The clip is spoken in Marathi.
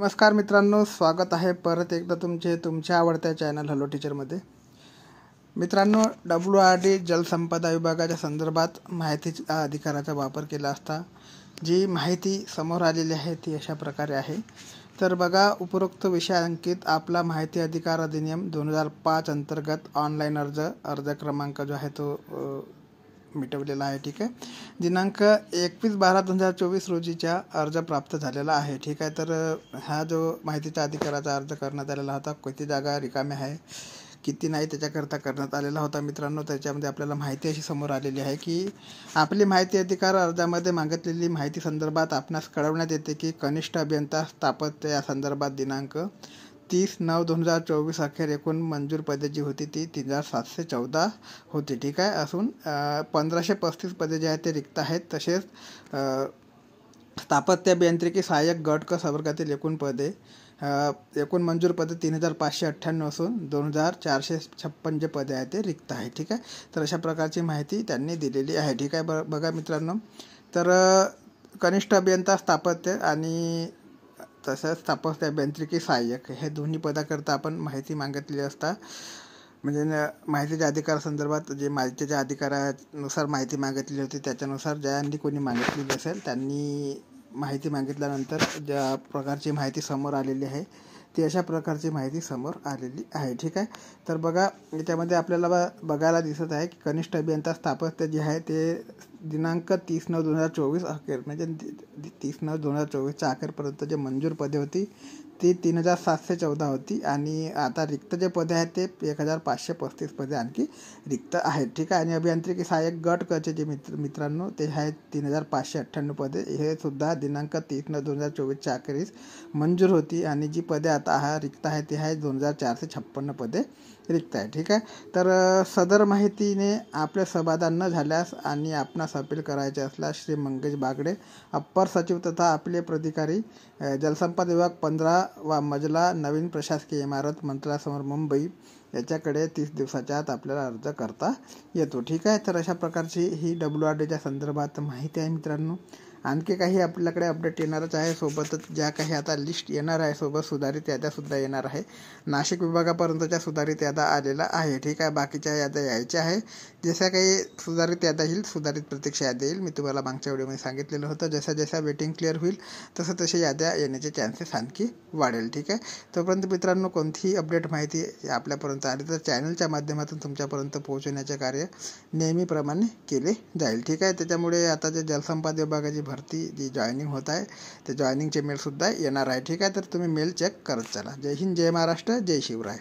नमस्कार मित्रांनो, स्वागत आहे परत एकदा तुमच्या आवडत्या चॅनल हॅलो टीचरमध्ये. मित्रांनो, WRD जलसंपदा विभागाच्या संदर्भात माहितीच्या अधिकाराचा वापर केला असता जी माहिती समोर आलेली आहे ती अशा प्रकारे आहे. तर बघा, उपरोक्त विषयांकित आपला माहिती अधिकार अधिनियम 2005 अंतर्गत ऑनलाईन अर्ज क्रमांक जो आहे तो मिटवलेला आहे. ठीक आहे. दिनांक 21/12/2024 रोजीचा अर्ज प्राप्त झालेला आहे. ठीक आहे. तर हा जो माहितीच्या अधिकाराचा अर्ज करण्यात आलेला होता, किती जागा रिकाम्या आहे किती नाही त्याच्याकरता करण्यात आलेला होता. मित्रांनो, त्याच्यामध्ये आपल्याला माहिती अशी समोर आलेली आहे की आपली माहिती अधिकार अर्जामध्ये मागितलेली माहिती संदर्भात आपणास कळवण्यात येते की कनिष्ठ अभियंता स्थापत्य या संदर्भात दिनांक 30/9/2024 अखेर एकूण मंजूर पदे जी होती ती 3714 होती. ठीक आहे. असून 1535 पदे जे आहेत ते रिक्त आहेत. तसेच स्थापत्य अभियांत्रिकी सहाय्यक गट क संवर्गातील एकूण मंजूर पदे 3598 असून 2456 जे पदे आहेत ते रिक्त आहे. ठीक आहे. तर अशा प्रकारची माहिती त्यांनी दिलेली आहे. ठीक आहे. बघा मित्रांनो, तर कनिष्ठ अभियंता स्थापत्य आणि तसंच स्थापत्य अभियांत्रिकी सहाय्यक हे दोन्ही पदाकरता आपण माहिती मागितलेली असता. म्हणजे माहितीच्या अधिकारासंदर्भात जे माहितीच्या अधिकारानुसार माहिती मागितली होती त्याच्यानुसार ज्यांनी कोणी मागितलेली असेल त्यांनी माहिती मागितल्यानंतर ज्या प्रकारची माहिती समोर आलेली आहे ती अशा प्रकारची माहिती समोर आलेली आहे. ठीक आहे. तर बघा, याच्यामध्ये आपल्याला बघायला दिसत आहे की कनिष्ठ अभियंता स्थापत्य जे आहे ते दिनांक 30/9/2024 अखेर म्हणजे 30/9/2024च्या अखेरपर्यंत जे मंजूर पदे होती ती 3714 होती आणि आता रिक्त जे पदे आहेत ते 1535 पदे आणखी रिक्त आहेत. ठीक आहे. आणि अभियांत्रिकी सहाय्यक गट कचे जे मित्रांनो ते आहेत 3598 पदे, हे सुद्धा दिनांक 30/9/2024च्या अखेरीस मंजूर होती आणि जी पदे आता रिक्त आहेत ती आहेत 2456 पदे रिक्त आहे. ठीक आहे. तर सदर माहितीने आपले समाधान न झाल्यास आणि आपणास अपील करायचे असल्यास श्री मंगेश बागडे, अप्पर सचिव तथा आपले प्राधिकारी, जलसंपदा विभाग 15वा मजला, नवीन प्रशासकीय इमारत, मंत्रालयासमोर, मुंबई याच्याकडे 30 दिवसाच्या आत आपल्याला अर्ज करता येतो. ठीक आहे. तर अशा प्रकारची ही WRDच्या संदर्भात माहिती आहे. मित्रांनो, आणखी काही आपल्याकडे अपडेट येणारच आहे. सोबतच ज्या काही आता लिस्ट येणार आहे, सोबत सुधारित याद्यासुद्धा येणार आहे. नाशिक विभागापर्यंतच्या सुधारित याद्या आलेला आहे. ठीक आहे. बाकीच्या याद्या यायच्या आहे. जशा काही सुधारित याद्या येईल, सुधारित प्रतीक्षा याद्या येईल, मी तुम्हाला मागच्या व्हिडिओमध्ये सांगितलेलं होतं. जशा वेटिंग क्लिअर होईल तसे याद्या येण्याचे चान्सेस आणखी वाढेल. ठीक आहे. तोपर्यंत मित्रांनो, कोणतीही अपडेट माहिती आपल्यापर्यंत आली तर चॅनलच्या माध्यमातून तुमच्यापर्यंत पोहोचवण्याचे कार्य नेहमीप्रमाणे केले जाईल. ठीक आहे. त्याच्यामुळे आता जे जलसंपदा विभागाची भरती जी जॉईनिंग होत आहे ते जॉईनिंगचे मेलसुद्धा येणार आहे. ठीक आहे. तर तुम्ही मेल चेक करत चला. जय हिंद, जय महाराष्ट्र, जय शिवराय.